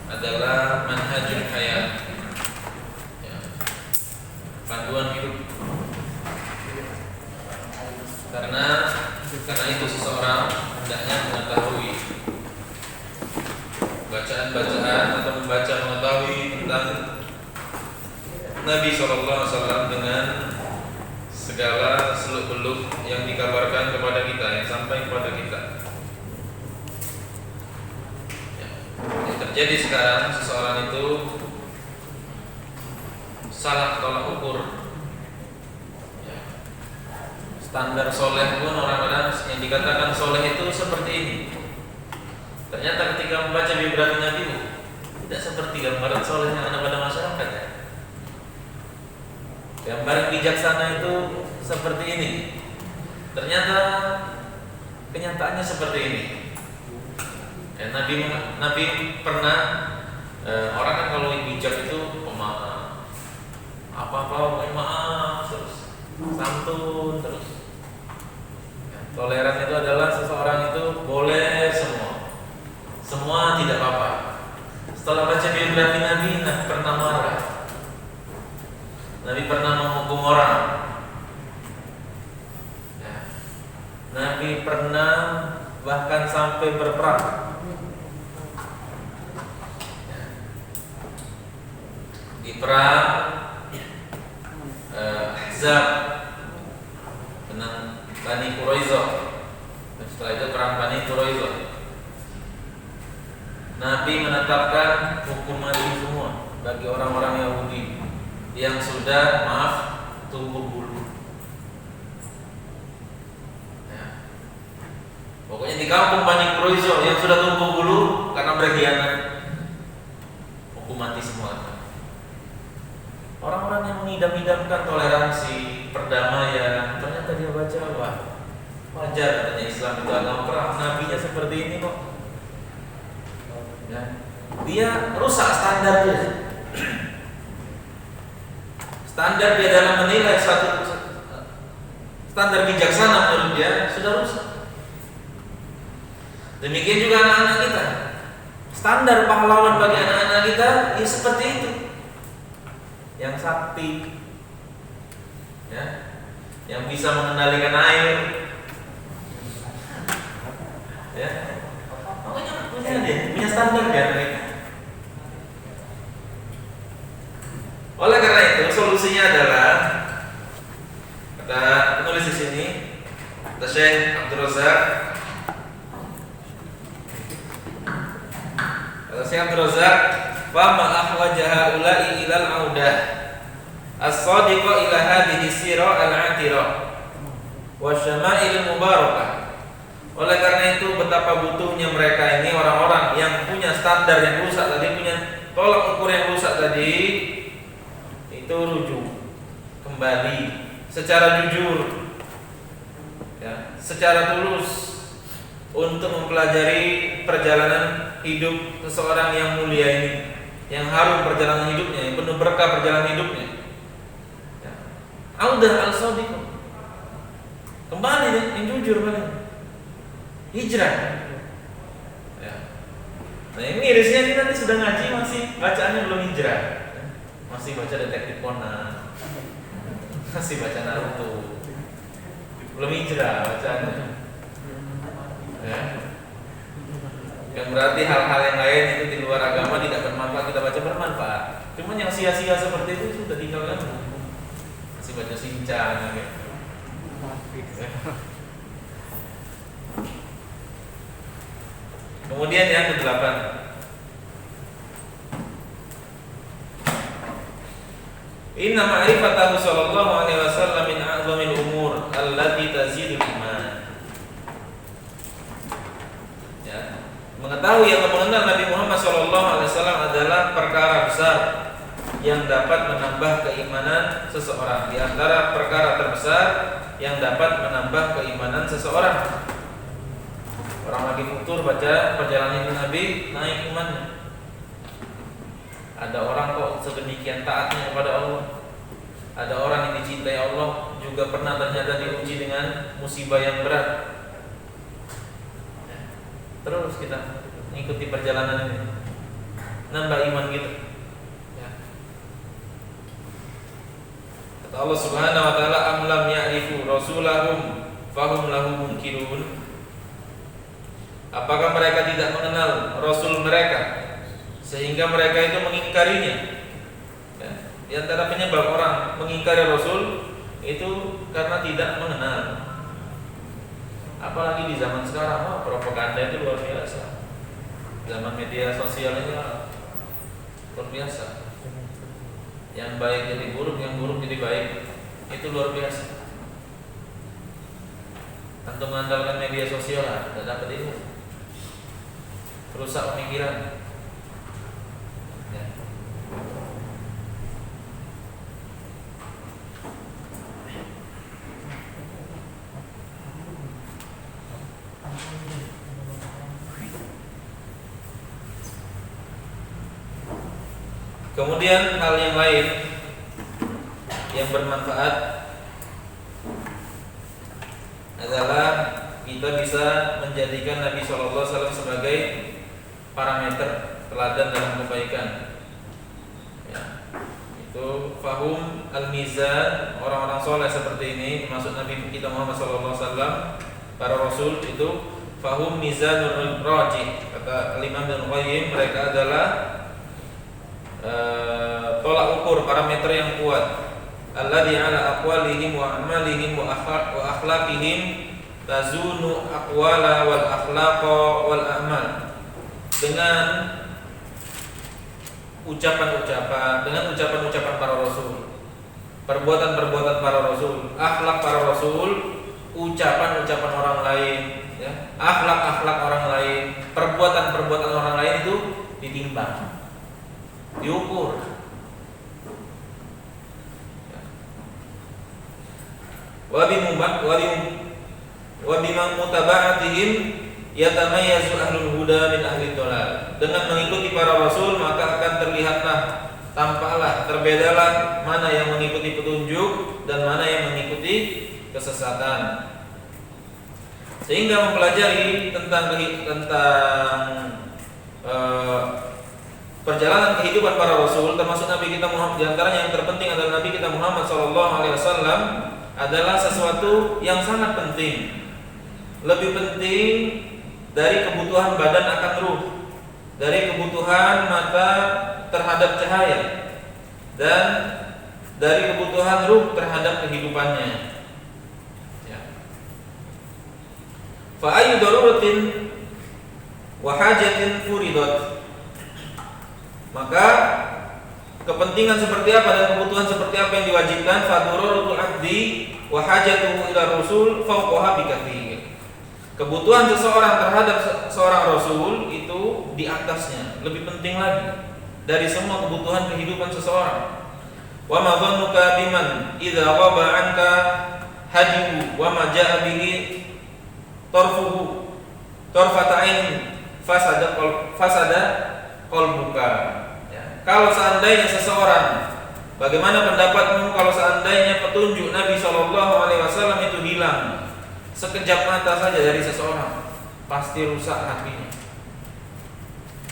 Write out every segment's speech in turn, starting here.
adalah manhajul hayat, ya, panduan hidup. Karena itu seseorang hendaknya mengetahui bacaan-bacaan atau membaca mengetahui tentang Nabi SAW dengan segala seluk-beluk yang dikabarkan kepada kita, yang sampai kepada kita. Yang terjadi sekarang, seseorang itu salah tolak ukur. Standar soleh pun orang-orang yang dikatakan soleh itu seperti ini. Ternyata ketika membaca biografi Nabi, tidak seperti gambaran soleh yang ada pada masyarakat, ya. Gambaran bijaksana itu seperti ini. Ternyata kenyataannya seperti ini. Ya, Nabi pernah orang kan kalau bijak itu pemaaf, apa-apa maaf terus, santun terus. Ya, toleran itu adalah seseorang itu boleh semua tidak apa-apa. Setelah baca biografi Nabi pernah marah. Nabi pernah menghukum orang. Ya. Nabi pernah bahkan sampai berperang. Ya. Di perang Ahzab menang Bani Quraisyah. Setelah itu perang Bani Quraisyah. Nabi menetapkan hukum mati semua bagi orang-orang Yahudi yang sudah tumbuk bulu. Ya. Pokoknya di kampung Bani Quraisyah yang sudah tumbuk bulu karena berkhianat, hukum mati semua. Orang-orang yang mengidam-idamkan toleransi, perdamaian, ternyata dia baca wah, wajar katanya Islam itu agama perang. Nabinya seperti ini kok. Ya. Dia rusak standarnya. Standar dia dalam menilai satu standar bijaksana menurut dia sudah rusak. Demikian juga anak-anak kita. Standar pahlawan bagi anak-anak kita ya seperti itu. Yang sakti, ya, yang bisa mengendalikan air, ya, makanya punya standar dia mereka. Oleh karena itu solusinya adalah kata penulis di sini, kata Syekh Abdul Razak, fama ahwajaha ulai ilal audah as-sadiqa ila hadhihi sirah al-'atirah wa syama'il mubarakah. Oleh karena itu betapa butuhnya mereka ini orang-orang yang punya standar yang rusak tadi, punya tolak ukur yang rusak tadi, itu rujuk kembali secara jujur, ya, secara tulus untuk mempelajari perjalanan hidup seseorang yang mulia ini, yang harum perjalanan hidupnya, yang penuh berkah perjalanan hidupnya. Ya. Audah al-sadiq, kembali deh, yang jujur balik, hijrah. Ya. Nah ini mirisnya kita nanti sudah ngaji masih bacaannya belum hijrah, masih baca detektif Conan, masih baca Naruto, belum hijrah bacaannya. Ya. Yang berarti hal-hal yang lain itu di luar agama tidak bermanfaat, kita baca bermanfaat. Cuman yang sia-sia seperti itu sudah tinggalkan. Masih baca Shinchan gitu. Kemudian yang ke-8, inna ma'rifatahu sallallahu alaihi wasallam min a'zamil umur allati tazidul iman. Mengetahui atau mengenal Nabi Muhammad SAW adalah perkara besar yang dapat menambah keimanan seseorang. Di antara perkara terbesar yang dapat menambah keimanan seseorang. Orang lagi futur baca perjalanan hidup Nabi, naik imannya. Ada orang kok sedemikian taatnya kepada Allah. Ada orang yang dicintai Allah juga pernah ternyata diuji dengan musibah yang berat. Terus kita mengikuti perjalanan ini. nambah iman kita. Ya. Kata Allah Subhanahu wa taala, am lam ya'rifu rasulahum fahum lahu munkirun. Apakah mereka tidak mengenal rasul mereka sehingga mereka itu mengingkarinya? Ya. Di antara penyebab orang mengingkari rasul itu karena tidak mengenal. Apalagi di zaman sekarang, propaganda itu luar biasa. Zaman media sosial ini luar biasa. Yang baik jadi buruk, yang buruk jadi baik. Itu luar biasa. Tentu mengandalkan media sosial tidak dapat ilmu. Rusak pemikiran. Ya. Kemudian hal yang lain yang bermanfaat adalah kita bisa menjadikan Nabi SAW sebagai parameter teladan dalam kebaikan. Ya. Itu fahum al-mizan, orang-orang soleh seperti ini, termasuk Nabi kita Muhammad SAW, para rasul itu fahum mizanul rajih. Kata Imam Ibnu Qayyim, mereka adalah tolak ukur, parameter yang kuat. Alladzi ala aqwalihim wa amalihim wa akhlaqihim tazunu aqwala wal akhlaqa wal amal. Dengan ucapan-ucapan, dengan ucapan-ucapan para rasul, perbuatan-perbuatan para rasul, akhlak para rasul, ucapan-ucapan orang lain, ya, akhlak-akhlak orang lain, perbuatan-perbuatan orang lain itu ditimbang, diukur. Wa bima mutaba'atihim yatamayyazu ahlul huda min ahli dhalal. Dengan mengikuti para rasul maka akan terlihatlah, tampaklah, terbedalah mana yang mengikuti petunjuk dan mana yang mengikuti kesesatan. Sehingga mempelajari tentang perjalanan kehidupan para rasul, termasuk Nabi kita Muhammad, di antaranya yang terpenting adalah Nabi kita Muhammad SAW, adalah sesuatu yang sangat penting. Lebih penting dari kebutuhan badan akan ruh, dari kebutuhan mata terhadap cahaya, dan dari kebutuhan ruh terhadap kehidupannya. Fa ayyu daruratin wa hajatin furidat. Maka kepentingan seperti apa dan kebutuhan seperti apa yang diwajibkan, fa daruratul abdi wa hajatuhu ila rasul fawqaha bikathir. Kebutuhan seseorang terhadap seorang rasul itu di atasnya, lebih penting lagi dari semua kebutuhan kehidupan seseorang. Wa ma dhannuka biman idza ghaba anka hadihu wa ma jaa bihi tarfuhu tarfata ain fasada qalbuka. Ya. Kalau seandainya seseorang, bagaimana pendapatmu kalau seandainya petunjuk Nabi SAW itu hilang sekejap mata saja dari seseorang, pasti rusak hatinya.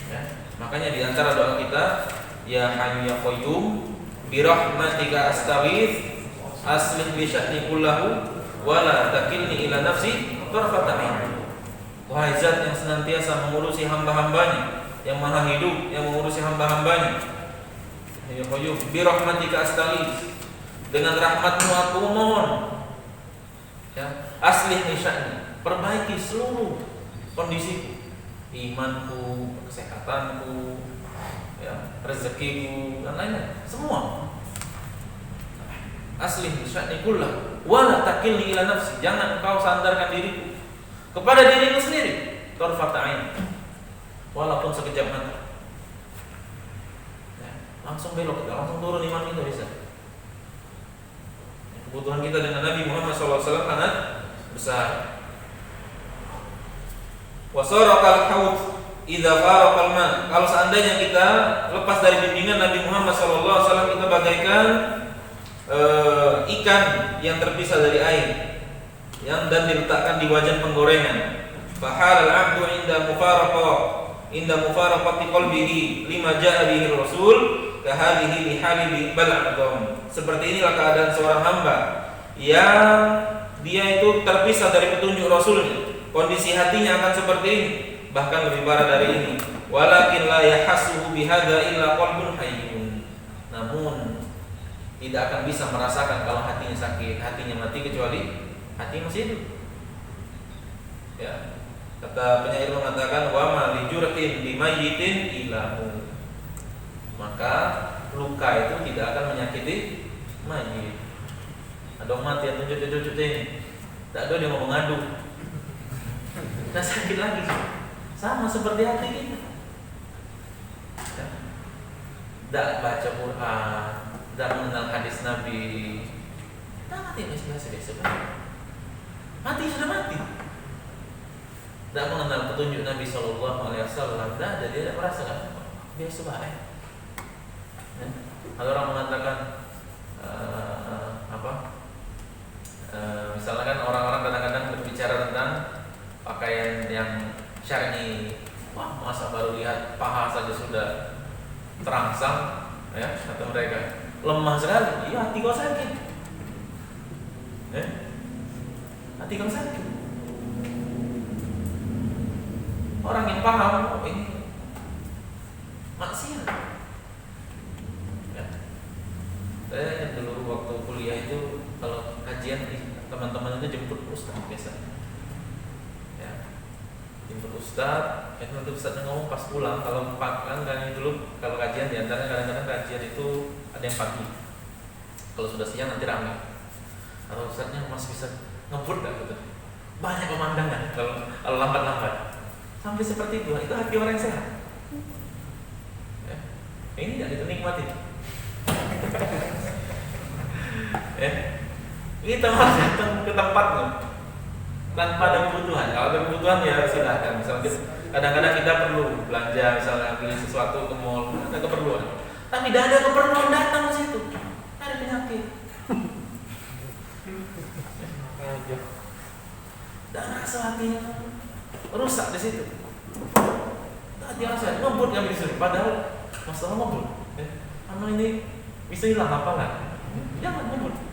Ya. Makanya di antara doa kita, ya Hayyu ya Qayyum bi rahmatika astaghits aslih li sya'ni kullahu wa la takilni ila nafsi tarfata ain. Wahai Zat yang senantiasa mengurusi hamba-hambanya, yang maha hidup, yang mengurusi hamba-hambanya, ya Qayyum bi rahmatika astaghits, dengan rahmatmu aku mohon. Ya, aslih nisya'ni, perbaiki seluruh kondisiku, imanku, kesehatanku, ya, rezekiku dan lainnya, semua. Aslih nisya'ni kullah, wala takilni ila nafsi, jangan engkau sandarkan diriku kepada diriku sendiri, tarfata ain, walaupun sekejap mata. Ya, langsung belok kita, langsung turun iman kita bisa. Kebutuhan kita dengan Nabi Muhammad SAW sangat besar. Wasarakal haud idza faraqal ma. Kalau seandainya kita lepas dari bimbingan Nabi Muhammad SAW, kita bagaikan ikan yang terpisah dari air, yang dan diletakkan di wajan penggorengan. Fahalal abdu inda mufaraqa inda mufaraqati qalbihi lima jaa bihi rasul kahalihi li hali bal'adhum. Seperti inilah keadaan seorang hamba yang dia itu terpisah dari petunjuk Rasulnya. Kondisi hatinya akan seperti ini, bahkan lebih parah dari ini. Walakin la yahassuhu bihadza illa qalbun hayyun. Namun tidak akan bisa merasakan kalau hatinya sakit, hatinya mati, kecuali hati masih hidup. Ya. Kata penyair mengatakan wa ma li jurhin bi mayyitin ilahu. Maka luka itu tidak akan menyakiti mayit. Ada orang mati yang tunjuk-tunjuk ini. Tak ada dia mau mengadu. Nah sakit lagi. Sama seperti hati kita. Tak baca Quran, tak mengenal hadis Nabi. Tak mati biasa-biasa. Mati sudah mati. Tak mengenal petunjuk Nabi SAW. Tak ada, dia tidak merasakan biasa baik. Kalau orang mengatakan misalnya kan orang-orang kadang-kadang berbicara tentang pakaian yang syar'i. Wah, masa baru lihat paha saja sudah terangsang, ya kata mereka lemah sekali. Iya, hati kau sakit. Hati kau sakit. Orang yang paham, oh ini maksiat. Saya ingat dulu waktu kuliah itu kalau kajian teman-teman itu jemput ustaz biasa. Ya. Jemput ustaz, itu nanti ustaznya ngomong pas pulang. Kalau kan dulu kalau kajian di antaranya kadang-kadang kajian itu ada yang pagi. Kalau sudah siang nanti ramai. Kalau ustaznya masih bisa ngebut enggak gitu. Banyak pemandangan kalau lambat-lambat. Sampai seperti itu hati orang yang sehat. Ya. Ini tidak dinikmati. Kita harus datang ke tempatnya tanpa ada kebutuhan. Kalau ada kebutuhan ya silahkan. Misalnya kadang-kadang kita perlu belanja, misalnya beli sesuatu ke mall, ada keperluan. Tapi tidak ada keperluan datang ke situ. Ada penyakit. Dan rasa hatinya rusak di situ. Tadi rasa ngebut nggak disuruh. Padahal masalah ngebut. Amal ini bisa hilang hafalan. Jangan ngebut.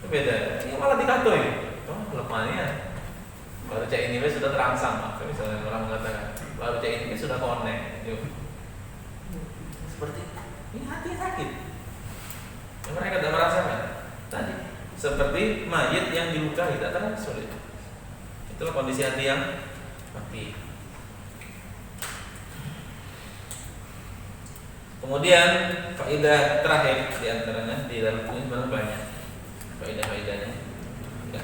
Itu beda. Ini malah dikatoi. Oh, lemahnya. Baru cek ini sudah terangsang. Misalnya orang mengatakan, baru cek ini sudah connect. Seperti ini hati sakit. Yang mereka tidak merasakan. Tadi seperti mayit yang dilukai, tidak terlalu sulit. Itulah kondisi hati yang mati. Kemudian faedah terakhir di antaranya di dalam buku ini banyak faedah-faedahnya. Ya.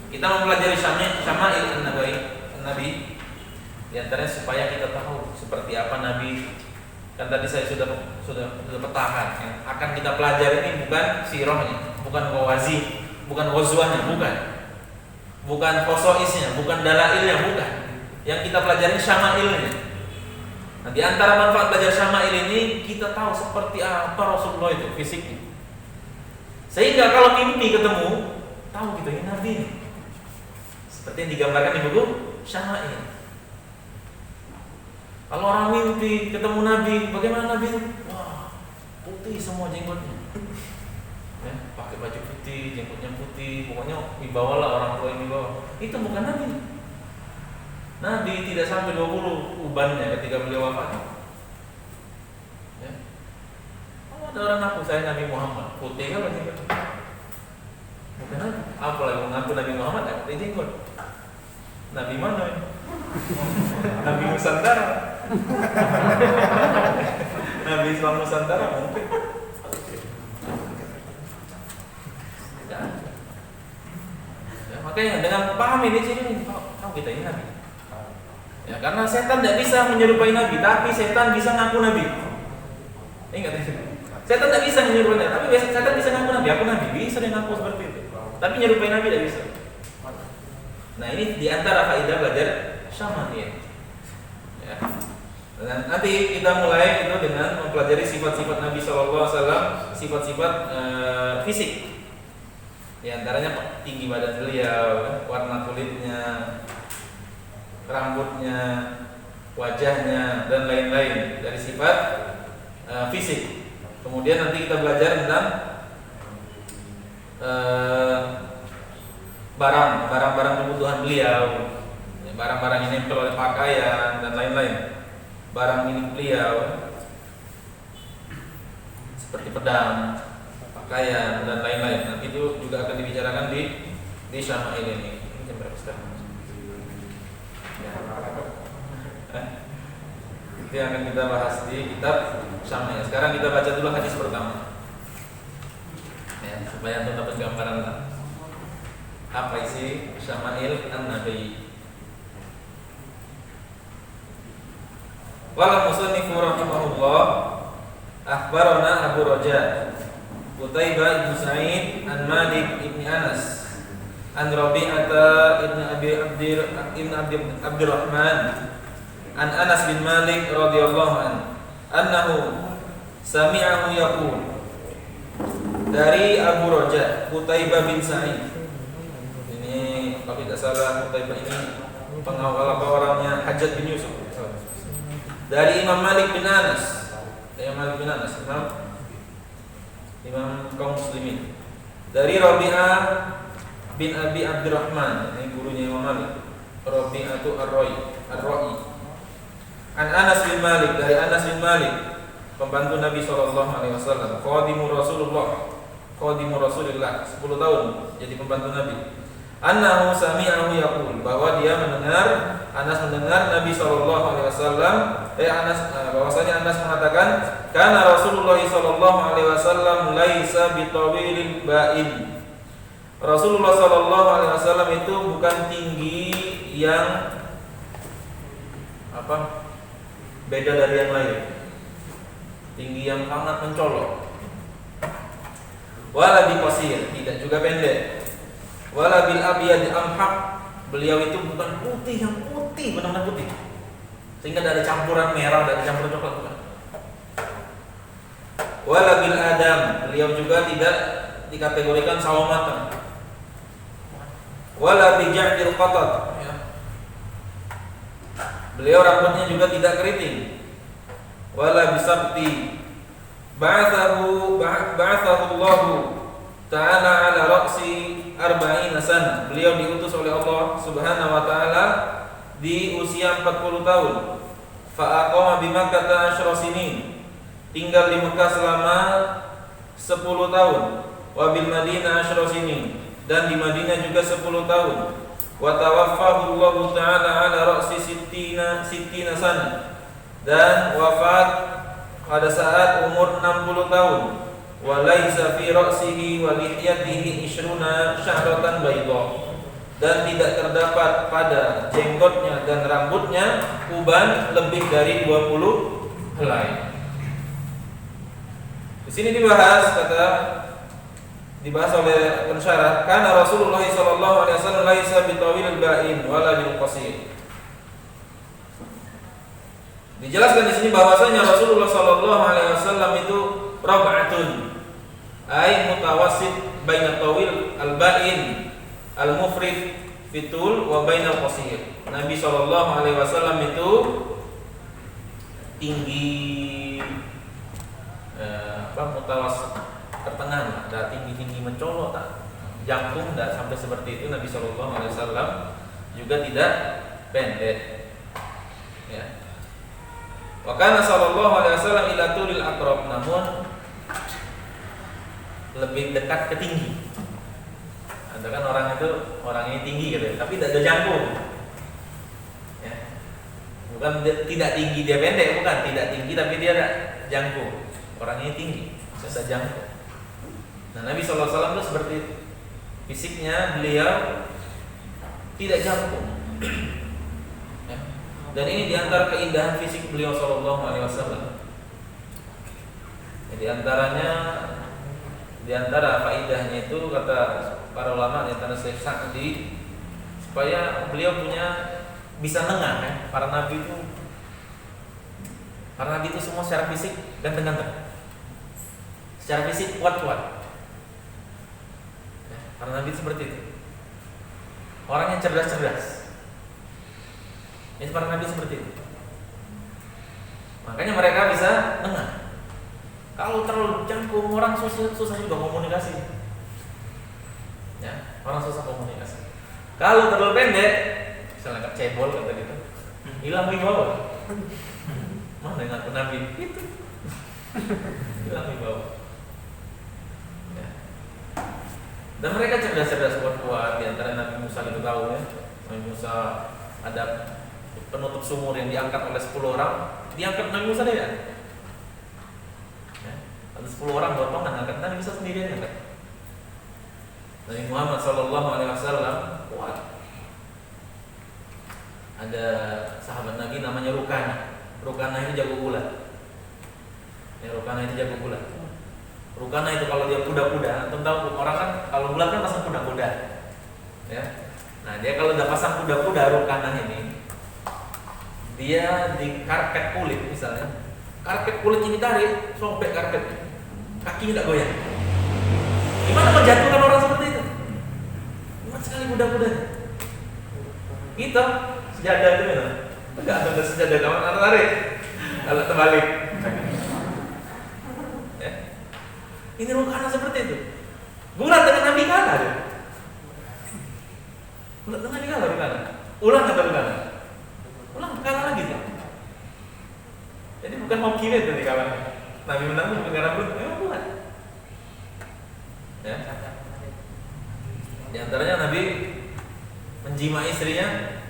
Kita mempelajari syama'il Nabi di antaranya supaya kita tahu seperti apa Nabi. Kan tadi saya sudah petakan yang akan kita pelajari ini bukan sirahnya, bukan ghawazi, bukan ghazwahnya, bukan khosoisnya, bukan dalailnya, bukan. Yang kita pelajari syama'ilnya. Nah, di antara manfaat belajar syama'il ini kita tahu seperti apa Rasulullah itu fisiknya. Sehingga kalau mimpi ketemu, tahu kita ini Nabi ini. Seperti yang digambarkan di buku Syama'il. Kalau orang mimpi ketemu Nabi, bagaimana Nabi itu? Wah, putih semua jenggotnya. Ya, pakai baju putih, jenggotnya putih, pokoknya wibawa lah orang tua yang wibawa. Itu bukan Nabi. Nabi tidak sampai 20 ubannya ketika beliau wafat. Ya. Kalau ada orang ngaku saya Nabi Muhammad, putih kan jenggot. Bukan apa lagi mengaku Nabi Muhammad tak putih jenggot. Nabi mana ini? Nabi Nusantara. Nabi Islam Nusantara mungkin. Ya, makanya dengan paham ini sini, tahu kita ini Nabi. Ya, karena setan tidak bisa menyerupai Nabi, tapi setan bisa ngaku Nabi. Ingat itu. Setan tidak bisa menyerupai Nabi, tapi setan bisa ngaku Nabi. Aku Nabi, bisa dia ngaku seperti itu. Tapi menyerupai Nabi tidak bisa. Nah ini diantara faedah belajar syama'il. Ya. Dan nanti kita mulai itu dengan mempelajari sifat-sifat Nabi SAW, sifat-sifat fisik. Di antaranya tinggi badan beliau, warna kulitnya. rambutnya, wajahnya dan lain-lain dari sifat fisik. Kemudian nanti kita belajar tentang barang-barang kebutuhan beliau, barang-barang yang nempel oleh pakaian dan lain-lain. Barang milik beliau seperti pedang, pakaian dan lain-lain. Nanti itu juga akan dibicarakan di Syama'il ini. Ini jam berapa sekarang? Itu yang akan kita bahas di kitab Syama'il. Sekarang kita baca dulu hadis pertama, ya, supaya antum dapat gambaran apa isi Syama'il An-Nabi. Qala musannifu rahimahullah, akhbarana Abu Raja Qutaibah ibn Sa'id an Malik ibn Anas an Rabi'ata ibn Abdurrahman an Anas bin Malik radhiyallahu anhu sami'ahu yaqul, dari Abu Raja Qutaibah bin Sa'id. Ini kalau tidak salah Qutaibah ini pengawal apa orangnya Hajjaj bin Yusuf. Dari Imam Malik bin Anas, Imam kaum muslimin. Dari Rabi'ah bin Abi Abdurrahman, ini gurunya Imam Malik. Rabi'ah itu Ar-Ra'i. An Anas bin Malik, dari Anas bin Malik, pembantu Nabi SAW, Khadimu Rasulillah, 10 tahun jadi pembantu Nabi. Annahu sami'ahu yaqul, bahwa dia mendengar, Anas mendengar Nabi SAW, bahwasanya Anas mengatakan, kana Rasulullah SAW laisa bitawilil ba'in. Rasulullah SAW itu bukan tinggi yang beda dari yang lain, tinggi yang sangat mencolok. Wala biqasir, tidak juga pendek. Wala bil abyad amhaq, beliau itu bukan putih yang putih, benar-benar putih, sehingga tidak ada campuran merah, tidak ada campuran coklat, bukan. Wala bil adam, beliau juga tidak dikategorikan sawo matang. Wala bi ja'dil qatat, ya. Beliau rambutnya juga tidak keriting. Wala bisabti, ba'athahu Allahu ta'ala ala ra'si arba'ina sana. Beliau diutus oleh Allah Subhanahu wa taala di usia 40 tahun. Fa aqama bi Makkah 10 sinin. Tinggal di Mekah selama 10 tahun. Wa bil Madinah 10 sinin, dan di Madinah juga 10 tahun. Wa tawaffahu Allah taala ala ra'si sittina sana. Dan wafat pada saat umur 60 tahun. Wa laisa fi ra'sihi wa lihyatihi 20 syahratan bayda, dan tidak terdapat pada jenggotnya dan rambutnya uban lebih dari 20 helai. Di sini dibahas oleh pensyarah, karena Rasulullah sallallahu alaihi wasallam laisa bitawilil ba'in wala bil qasir. Dijelaskan di sini bahwasanya Rasulullah sallallahu alaihi wasallam itu rab'atun, ay mutawassit baina tawil al-ba'in al-mufrid fitul wa bainal qasir. Nabi sallallahu alaihi wasallam itu tinggi mutawassit, pertengahan, ada tinggi-tinggi mencolok, tak jangkung, tak sampai seperti itu. Nabi sallallahu alaihi wasallam juga tidak pendek, ya. Wa kana sallallahu alaihi wasallam ila tulil aqrab, namun lebih dekat ke tinggi. Ada kan orang itu orangnya tinggi gitu, tapi tidak ada jangkung, ya. Bukan tidak tinggi dia pendek, bukan, tidak tinggi tapi dia ada jangkung. Orangnya tinggi, ada jangkung. Nah, Nabi sallallahu alaihi wasallam itu seperti itu. Fisiknya beliau tidak jangkung. Dan ini diantara keindahan fisik beliau sallallahu alaihi wasallam. Di antara faedahnya itu, kata para ulama, di antara Syekh Sa'di, supaya beliau bisa nengah, ya. Para nabi itu semua secara fisik ganteng-ganteng, secara fisik kuat-kuat. Para nabi seperti itu. Orangnya cerdas-cerdas. Ini para nabi seperti itu. Makanya mereka bisa dengar. Kalau terlalu canggung orang susah juga komunikasi. Ya, orang susah komunikasi. Kalau terlalu pendek, misalnya cebol kata gitu, hilang wibawa. Mana yang ngaku nabi itu? Hilang wibawa. Ya. Dan mereka cerdas-cerdas kuat-kuat. Di antara Nabi Musa itu tahu ya, Nabi Musa ada penutup sumur yang diangkat oleh 10 orang, diangkat Nabi Musa deh ya. Ada 10 orang botongan angkat, Nabi Musa sendirian angkat. Nabi Muhammad SAW kuat. Ada sahabat Nabi namanya Rukana ini jago gulat. Ya, Rukana itu jago gulat. Rukana itu kalau dia kuda-kuda, antum tahu orang kan kalau gulat kan pasang kuda-kuda. Ya. Nah, dia kalau udah pasang kuda-kuda Rukana ini, dia di karpet kulit misalnya. Karpet kulit ini tarik, sobek karpet. Kakinya tidak goyang. Gimana menjatuhkan orang seperti itu? Kuat sekali kuda-kudanya. Kita sejadah itu ya. Enggak ada sejadah kawan tarik. Kalau terbalik. Ya. Ini Rukana seperti itu. Gulat dengan Nabi kalah dia. Gulat dengan Nabi kalah Rukana. Ulang kata Rukana. Ulang kalah lagi dia. Jadi bukan mau kiri tadi kawan. Nabi menang bukan karena memang kuat. Ya. Di antaranya Nabi menjima istrinya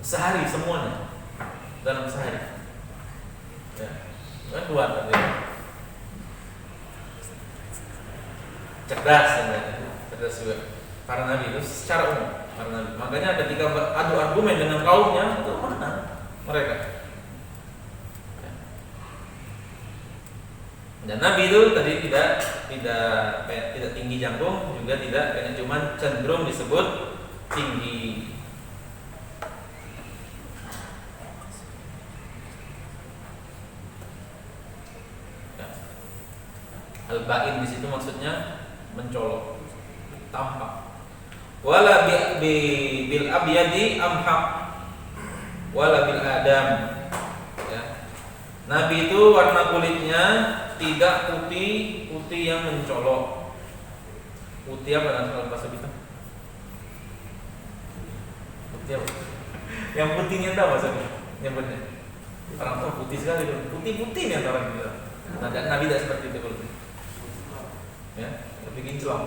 sehari semuanya dalam sehari. Ya, kan kuat dia. Cerdas juga para nabi itu secara umum para nabi. Makanya ketika adu argumen dengan kaumnya itu menang mereka. Dan Nabi itu tadi tidak tinggi jangkung, juga tidak kayaknya cuma cenderung disebut tinggi. Ya. Al-ba'in di situ maksudnya mencolok, tampak. Wala bil abyadi amhaq, wala bil adam. Ya. Nabi itu warna kulitnya tidak putih yang mencolok. Putih apa dalam bahasa kita? Putih apa? Yang putihnya tahu bahasanya? Yang benar. Orang tua putih sekali tuh. Putih nih orang kita. Nah, Nabi tidak seperti itu kalau. Ya, tapi kinclong.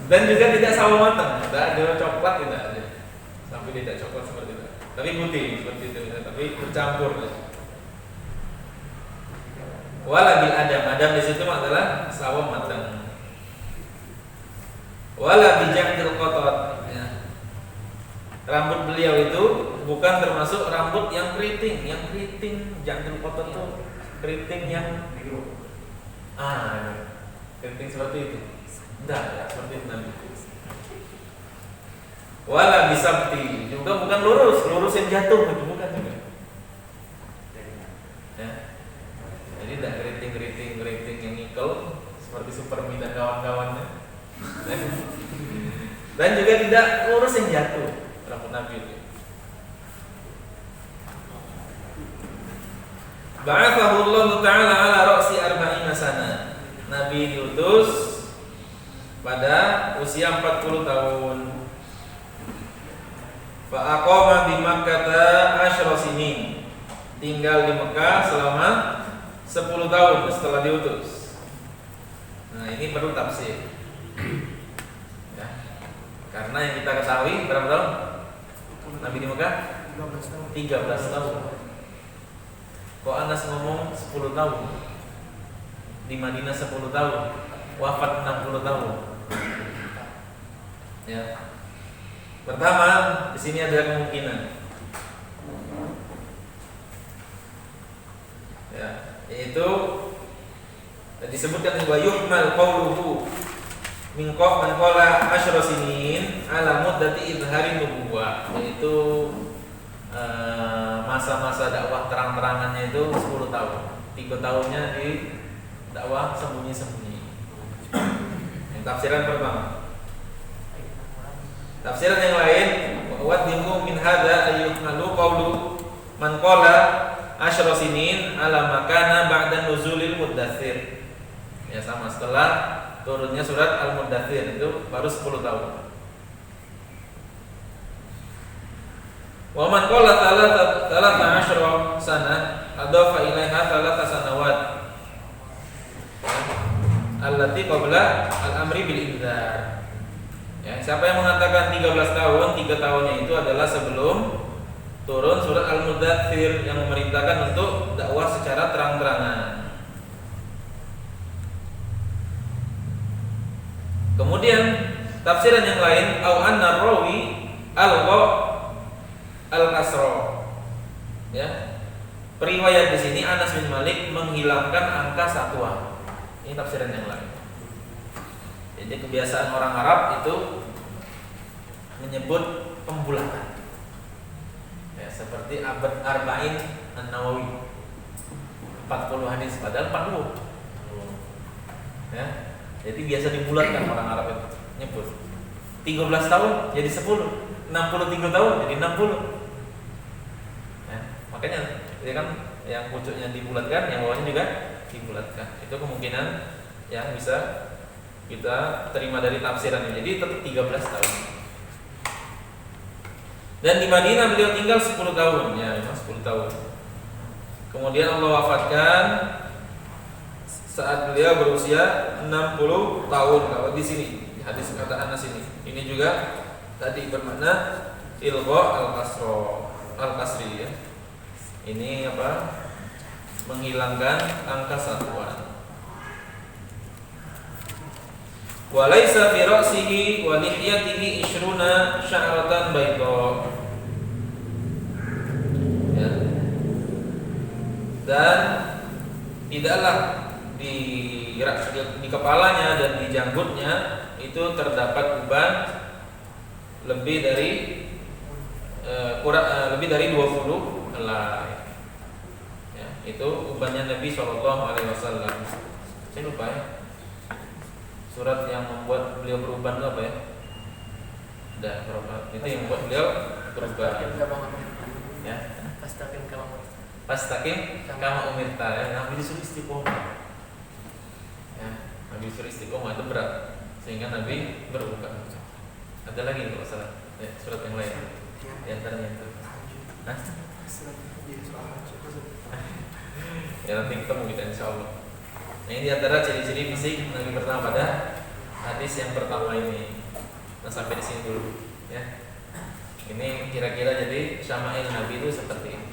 Dan juga tidak sawo matang. Tidak ada coklat, tidak ada. Sampai tidak coklat seperti itu. Tapi putih seperti itu, tapi bercampur. Wala bil adam di situ adalah sawo matang. Wala bijangtil qotot. Ya. Rambut beliau itu bukan termasuk rambut yang keriting. Yang keriting jangtil qotot itu keriting yang keriting seperti itu. Tidak, ya, seperti itu Nabi. Wala bisabti, juga bukan lurus yang jatuh, bukan juga. Ya. Jadi tidak keriting yang nikel seperti Supermi dan kawan-kawannya. Dan juga tidak lurus yang jatuh rambut Nabi itu. Ba'athahu Allah Ta'ala ala ra'si arba'ina sana. Nabi diutus pada usia 40 tahun. Fa'aqama bi Makkah asyra sinin. Tinggal di Mekah selama 10 tahun setelah diutus. Nah, ini perlu tafsir. Ya. Karena yang kita ketahui berapa tahun? Nabi di Mekah 13 tahun. Kok Anas ngomong 10 tahun? Di Madinah 10 tahun. Wafat 60 tahun. Ya. Pertama, di sini ada kemungkinan. Ya, yaitu disebutkan wa yuhmal qawluhu min man qala asyra sinin ala muddati idhari nubuwah, yaitu masa-masa dakwah terang-terangannya itu 10 tahun. 3 tahunnya di dakwah sembunyi-sembunyi. Yang tafsiran pertama. Tafsiran yang lain, wadhimu min hadza ayyuhmalu qawlu man qala asyra sinin ala makana ba'da nuzulil muddatsir. Ya sama, setelah turunnya surat Al-Muddatsir itu baru 10 tahun. Wa man qala thalatha asyra sana adafa ilaiha thalatha sanawat allati qabla al-amri bil indzar. Ya, siapa yang mengatakan 13 tahun, 3 tahunnya itu adalah sebelum turun surat Al-Muddatsir yang memerintahkan untuk dakwah secara terang-terangan. Kemudian tafsiran yang lain, au anna rawi alqa al-kasra. Ya. Periwayat di sini Anas bin Malik menghilangkan angka satuan. Ini tafsiran yang lain. Jadi kebiasaan orang Arab itu menyebut pembulatan. Ya, seperti abad Arba'in An-Nawawi 40 hadis padahal 40. Ya. Jadi biasa dibulatkan orang Arab itu nyebut 13 tahun jadi 10, 63 tahun jadi 60. Ya, makanya ya kan yang pucuknya dibulatkan, yang bawahnya juga dibulatkan. Itu kemungkinan yang bisa kita terima dari tafsiran ini. Jadi tetap 13 tahun. Dan di Madinah beliau tinggal 10 tahun, ya, 10 tahun. Kemudian Allah wafatkan saat beliau berusia 60 tahun. Kalau di sini di hadis kata Anas ini juga tadi bermakna ilgha al-kasri ya. Ini apa? Menghilangkan angka satuan. Wa laisa fi ra'sihi wa lihyatihi 20 sya'ratan bayda. Ya. Dan tidaklah di kepalanya dan di janggutnya itu terdapat uban lebih dari lebih dari 20 helai. Ya, itu ubannya Nabi SAW. Saya lupa ya. Surat yang membuat beliau beruban itu apa ya? Udah berapa? Itu yang membuat beliau beruban. Ya. Pastaqim kama umirta ya. Nabi disuruh istiqomah. Ya, Nabi disuruh istiqomah itu berat sehingga Nabi beruban. Ada lagi kalau salah. Ya, surat yang lain. Di antaranya itu. Hah? Ya nanti ketemu kita insyaallah. Nah ini antara ciri-ciri fisik Nabi pertama pada hadis yang pertama ini. Nah sampai di sini dulu ya. Ini kira-kira jadi syama'il Nabi itu seperti ini.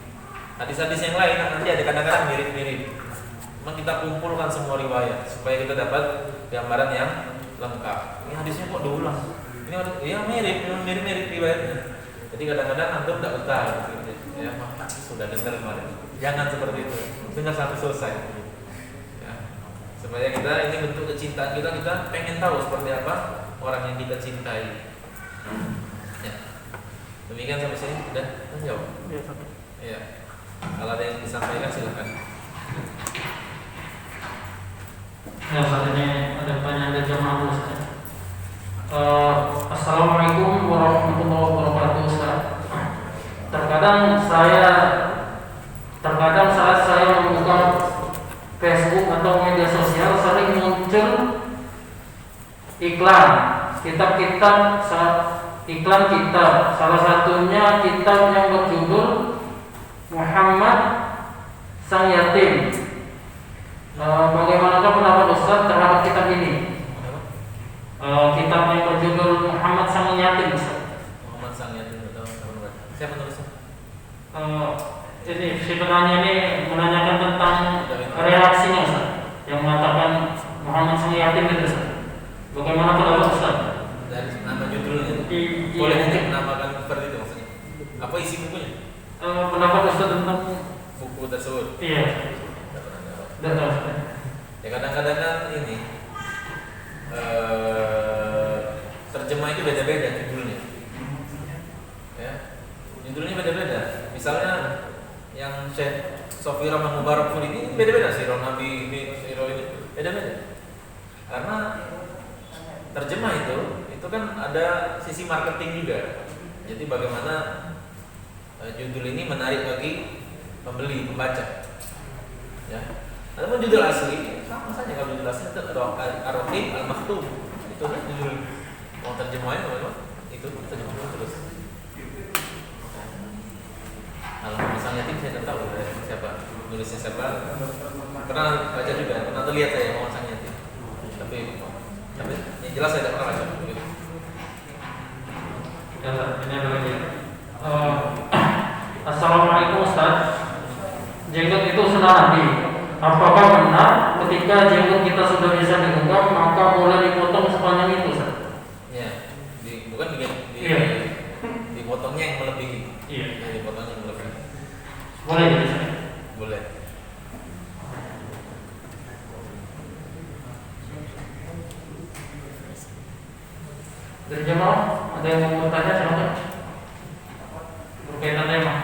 Hadis-hadis yang lain nanti ada kadang-kadang mirip-mirip. Memang kita kumpulkan semua riwayat supaya kita dapat gambaran yang lengkap. Ini hadisnya kok diulang. Ini ya mirip-mirip riwayatnya. Jadi kadang-kadang antum tidak betah gitu. Ya, sudah dengar kemarin. Jangan seperti itu. Dengar sampai selesai. Supaya kita ini bentuk kecintaan kita pengen tahu seperti apa orang yang kita cintai. Ya. Demikian sampai sini sudah jawab. Iya. Kalau ada yang disampaikan silakan. Ya, saat ini ada pertanyaan dari jamaah Ustaz. Assalamualaikum warahmatullahi wabarakatuh Ustaz. Terkadang saat saya membuka Facebook atau media sosial sering muncul iklan kitab-kitab, iklan kitab. Salah satunya kitab yang berjudul Muhammad Sang Yatim. Bagaimanakah pendapat Ustaz terhadap kitab ini? Kitab yang berjudul Muhammad Sang Yatim, Ustaz. Muhammad Sang Yatim atau siapa penulisnya? Ini si penanya ini menanyakan tentang reaksinya Ustaz, yang mengatakan Muhammad Sang Yatim itu Ustaz. Bagaimana pendapat Ustaz? Dari nama judulnya. Boleh mungkin menamakan seperti itu maksudnya. Apa isi bukunya? Pendapat Ustaz tentang buku tersebut. Iya. Ya kadang-kadang kan ini terjemah itu beda-beda judulnya. Ya, judulnya beda-beda. Misalnya yang Syekh Sofi Rahman Mubarak ini beda-beda, Sirah Nabi ini, Sirah ini beda-beda. Karena terjemah itu itu kan ada sisi marketing juga. Jadi bagaimana judul ini menarik bagi pembeli, pembaca. Ya. Adapun judul asli sama saja, kalau judul asli itu Ar-Raqiq Al-Maktum. Itu kan judul mau terjemahin memang itu terjemahan terus. Kalau misalnya tim saya tidak tahu siapa nulisnya siapa. Pernah baca juga, pernah lihat saya mau misalnya tim. Tapi yang jelas saya tidak pernah baca. Ya, ini ada lagi. Assalamualaikum Ustaz. Jenggot itu sunnah Nabi. Apakah benar ketika jenggot kita sudah bisa digenggam maka boleh dipotong sepanjang itu, Ustaz? Ya, bukan Iya. dipotongnya yang melebihi. Iya. Ya, dipotongnya yang melebihi. Boleh ya, Ustaz? Boleh. Dari jemaah ada yang mau bertanya, silakan. Berkaitan tema.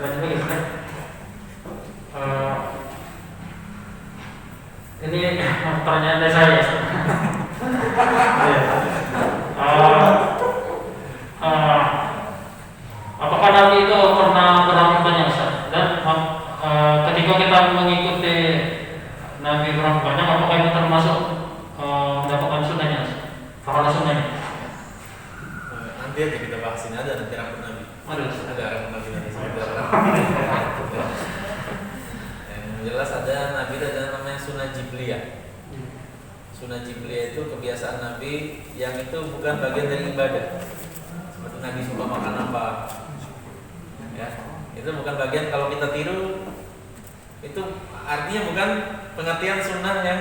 Banyak lagi, Ustaz. Ini pertanyaan dari saya, Ustaz. Apakah Nabi itu pernah berambut panjang, Ustaz? Dan ketika kita mengikuti Nabi berambut panjang, apakah itu termasuk mendapatkan sunnahnya, pahala sunnahnya? Nanti aja kita bahas ini, ada nanti rambut Nabi. Ada rambut Nabi nanti. Yang jelas ada Nabi ada namanya sunnah jibliyah. Sunnah jibliyah itu kebiasaan Nabi yang itu bukan bagian dari ibadah. Seperti Nabi suka makan apa, ya, itu bukan bagian. Kalau kita tiru, itu artinya bukan pengertian sunnah yang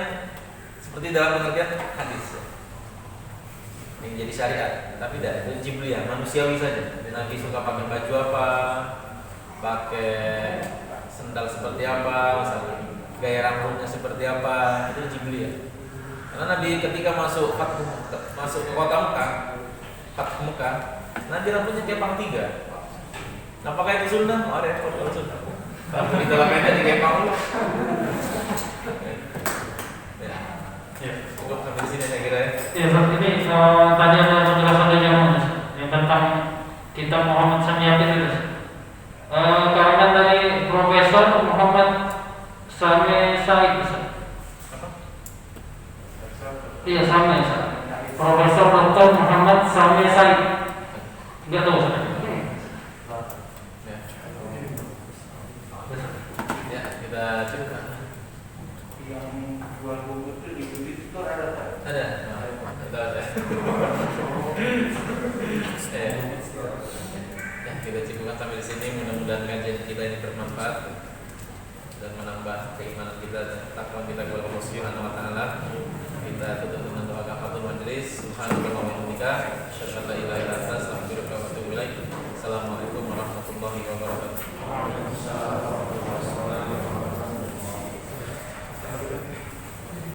seperti dalam pengertian hadis yang jadi syariat, tapi tidak, itu jibliyah, manusiawi saja. Nabi suka pakai baju apa, pakai sendal seperti apa, misalnya gaya rambutnya seperti apa, itu jibliyah. Karena Nabi ketika masuk ke kota Mekah, Nabi rambutnya kepang 3. Apakah itu sunnah? Oh, repot kalau sunnah. Kalau kita lakukan di kepang dulu. Ya, cukup sampai di sini saya kira. Ya, saat ini tadi ada penjelasan dari jamaah yang tentang kitab Muhammad Samiyati itu. Karangan dari Profesor Muhammad Sami Said. Iya, sama ya. Profesor Dr. Muhammad Sami Said. Enggak tahu, Ustaz. Ya, kita coba. Yang jual buku itu di Bukit itu ada. Ada. Ya, kita cukupkan sampai di sini. Mudah-mudahan kajian kita ini bermanfaat dan menambah keimanan kita dan takwa kita kepada Allah Subhanahu wa taala. Kita tutup dengan doa kafaratul majelis. Subhanallah wa bihamdika